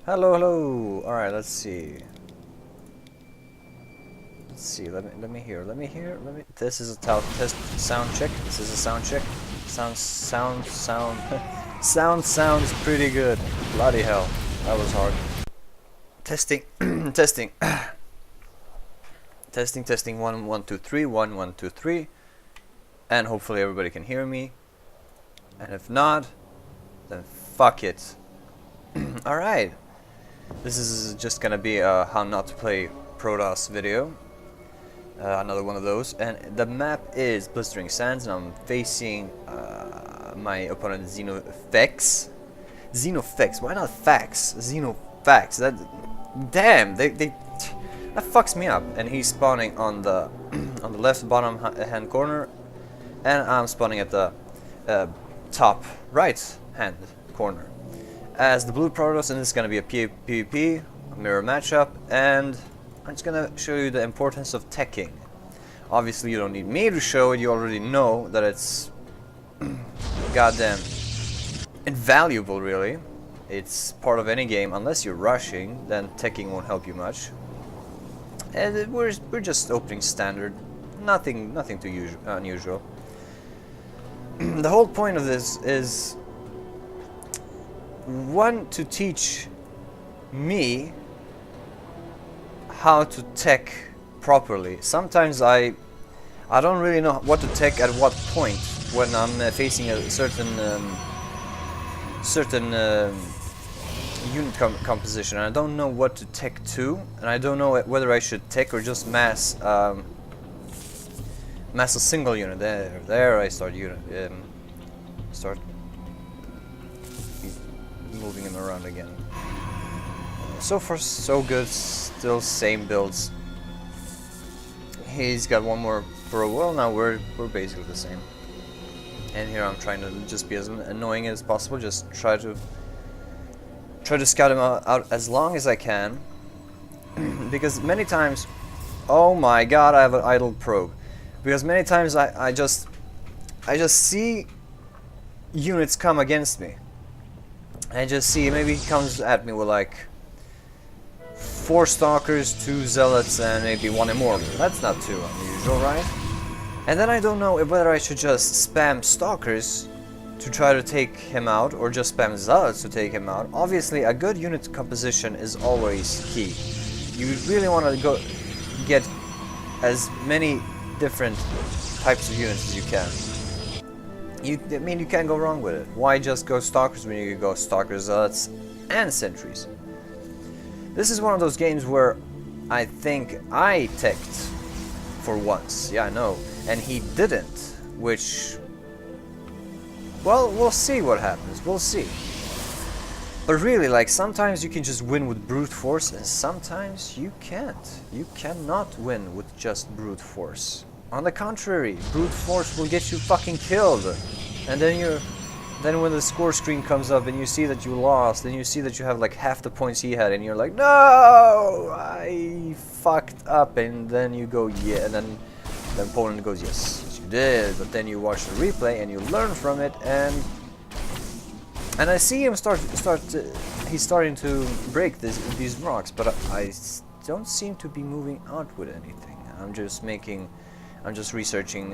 Hello, hello. All right, let's see. Let's see. Let me hear. Let me hear. Let me. This is a test sound check. This is a sound check. Sound. Sounds pretty good. Bloody hell, that was hard. Testing, testing, testing. 1 1 2 3. 1 1 2 3. And hopefully everybody can hear me. And if not, then fuck it. All right. This is just gonna be a how not to play Protoss video. Another one of those. And the map is Blistering Sands, and I'm facing my opponent Xenofex. Xenofex. Why not Fax? Xenofax. That. Damn. They. That fucks me up. And he's spawning on the on the left bottom hand corner, and I'm spawning at the top right hand corner as the blue Protoss, and this is going to be a PvP, a mirror matchup, and I'm just going to show you the importance of teching. Obviously you don't need me to show it, you already know that it's goddamn invaluable, really. It's part of any game. Unless you're rushing, then teching won't help you much. And we're just opening standard, nothing too unusual. The whole point of this is one, to teach me how to tech properly. Sometimes I don't really know what to tech at what point when I'm facing a certain unit composition, and I don't know what to tech to, and I don't know whether I should tech or just mass a single unit. There I start unit. Start moving him around again. So far so good, still same builds. He's got one more pro. Well, now we're basically the same. And here I'm trying to just be as annoying as possible. Just try to scout him out as long as I can. Because many times, oh my god, I have an idle probe. Because many times I just see units come against me. I just see, maybe he comes at me with like 4 stalkers, 2 zealots, and maybe 1 immortal. That's not too unusual, right? And then I don't know whether I should just spam stalkers to try to take him out, or just spam zealots to take him out. Obviously, a good unit composition is always key. You really want to get as many different types of units as you can. I mean, you can't go wrong with it. Why just go stalkers when you can go stalkers, zealots, and sentries? This is one of those games where I think I teched for once. Yeah, I know. And he didn't, which... well, we'll see what happens. We'll see. But really, like, sometimes you can just win with brute force, and sometimes you can't. You cannot win with just brute force. On the contrary, brute force will get you fucking killed. And then when the score screen comes up and you see that you lost, and you see that you have like half the points he had, and you're like, no, I fucked up, and then you go, yeah, and then the opponent goes, yes, you did. But then you watch the replay and you learn from it, and I see him he's starting to break these rocks, but I don't seem to be moving out with anything. I'm just researching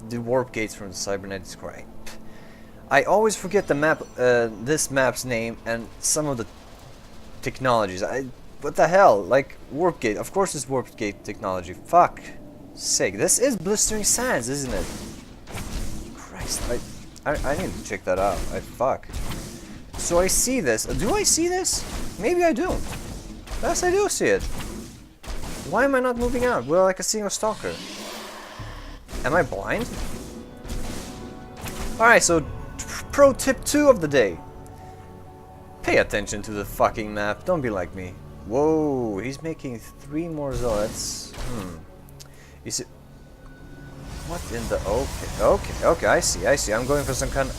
the warp gates from the cybernetics core. I always forget the map, this map's name, and some of the technologies. What the hell? Like, warp gate. Of course it's warp gate technology. Fuck sake. This is Blistering Sands, isn't it? Christ, I need to check that out. Fuck. So I see this. Do I see this? Maybe I do. Yes, I do see it. Why am I not moving out? Well, like a single stalker. Am I blind? Alright, so pro tip 2 of the day. Pay attention to the fucking map. Don't be like me. Whoa, he's making 3 more zealots. You see... what in the... okay, I see. I'm going for some kind of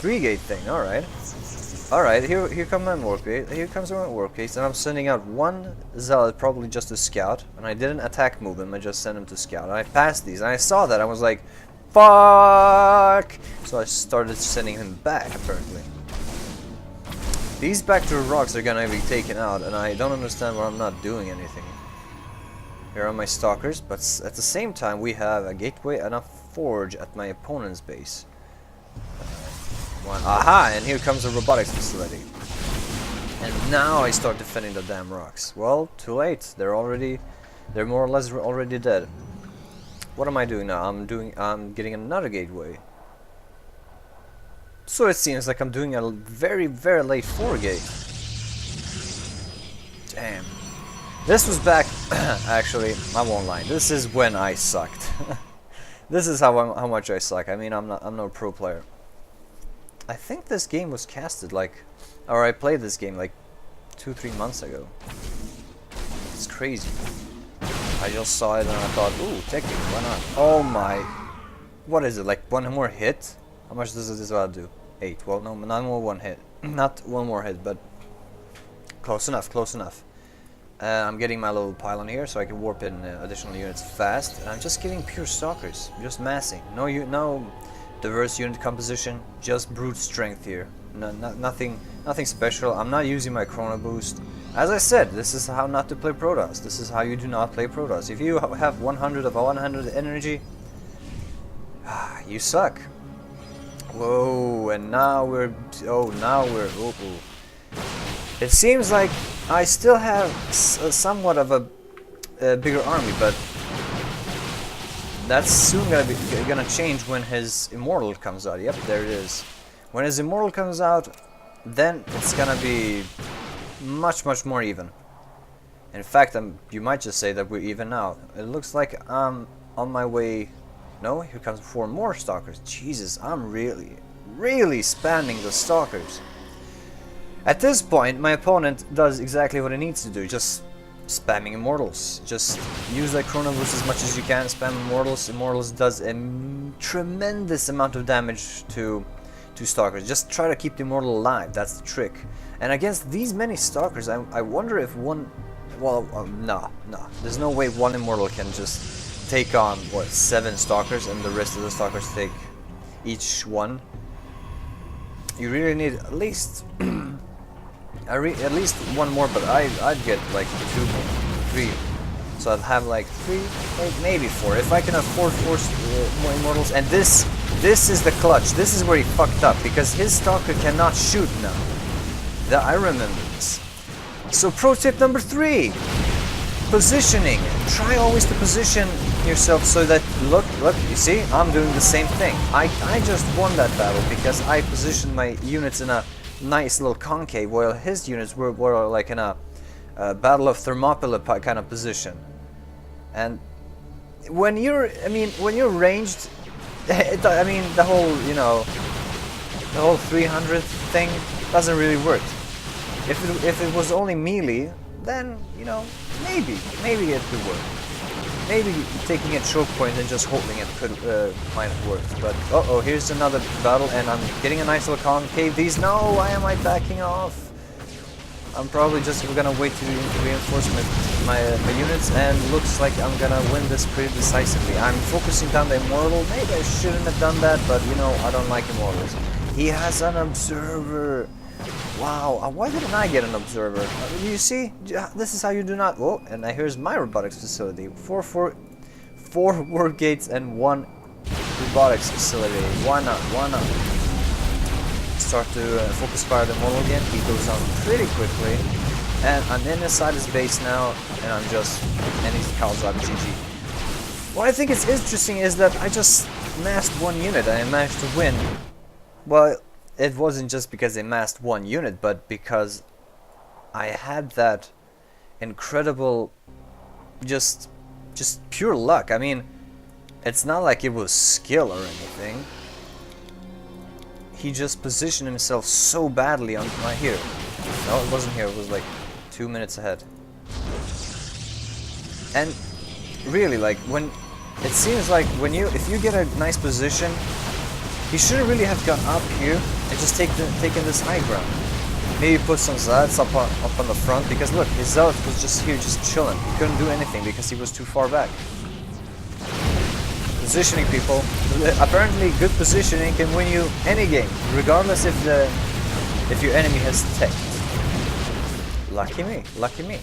3-gate thing. Alright, here comes my warp gate. Here comes my warp gate, and I'm sending out 1 zealot, probably just to scout. And I didn't attack move him, I just sent him to scout. And I passed these, and I saw that. I was like, fuck! So I started sending him back, apparently. These Bacter rocks are gonna be taken out, and I don't understand why I'm not doing anything. Here are my stalkers, but at the same time we have a gateway and a forge at my opponent's base. Aha! And here comes a robotics facility. And now I start defending the damn rocks. Well, too late. They're more or less already dead. What am I doing now? I'm getting another gateway. So it seems like I'm doing a very, very late 4-gate. Damn. This was back, actually, I won't lie. This is when I sucked. This is how much I suck. I mean, I'm not a pro player. I think this game was casted or I played this game like 2-3 months ago. It's crazy. I just saw it and I thought, ooh, technique, why not? Oh my. What is it, like one more hit? How much does this do? 8. Well, no, not more one hit. Not one more hit, but close enough, close enough. I'm getting my little pylon here so I can warp in additional units fast. And I'm just getting pure stalkers, just massing. No diverse unit composition, just brute strength here. Nothing special. I'm not using my chrono boost. As I said, this is how not to play Protoss. This is how you do not play Protoss. If you have 100 of 100 energy, you suck. Whoa, and now we're oh. It seems like I still have somewhat of a bigger army, but that's soon gonna change when his immortal comes out. Yep, there it is. When his immortal comes out, then it's gonna be much more even. In fact, you might just say that we're even now. It looks like I'm on my way. No, here comes 4 more stalkers. Jesus, I'm really spamming the stalkers. At this point, my opponent does exactly what he needs to do, just spamming immortals. Just use that chrono boost as much as you can, spam immortals. Immortals does a tremendous amount of damage to stalkers. Just try to keep the immortal alive, that's the trick. And against these many stalkers, I wonder if one... Well, no. There's no way one immortal can just take on, what, 7 stalkers and the rest of the stalkers take each one. You really need at least... at least one more, but I'd get like 2 more, 3. So I'd have like 3, maybe 4. If I can afford 4 more immortals. And this is the clutch. This is where he fucked up, because his stalker cannot shoot now. I remember this. So pro tip number 3. Positioning. Try always to position yourself so that, look, you see, I'm doing the same thing. I just won that battle because I positioned my units in a nice little concave, while his units were like in a Battle of Thermopylae kind of position. And when you're ranged, the whole 300 thing doesn't really work. If it was only melee, then maybe it could work. Maybe taking a choke point and just holding it might have worked. But here's another battle, and I'm getting a nice little concave. Why am I backing off? I'm probably just gonna wait to reinforce my units, and looks like I'm gonna win this pretty decisively. I'm focusing down the immortal. Maybe I shouldn't have done that, but I don't like immortals. He has an observer. Wow, why didn't I get an observer? You see, this is how you do not... Oh, and here's my robotics facility. 4 work gates and 1 robotics facility. Why not? Start to focus fire the model again. He goes down pretty quickly. And I'm inside his base now, and he calls out GG. What I think is interesting is that I just massed 1 unit and I managed to win. Well, it wasn't just because I massed 1 unit, but because I had that incredible, just pure luck. I mean, it's not like it was skill or anything. He just positioned himself so badly on right here. No, it wasn't here. It was like 2 minutes ahead. And really, like it seems like if you get a nice position, he shouldn't really have gone up here and just taken this high ground. Maybe put some Zealots up on the front, because look, his Zealot was just here, just chilling. He couldn't do anything because he was too far back. Positioning, people. Apparently good positioning can win you any game, regardless if your enemy has tech. Lucky me, lucky me.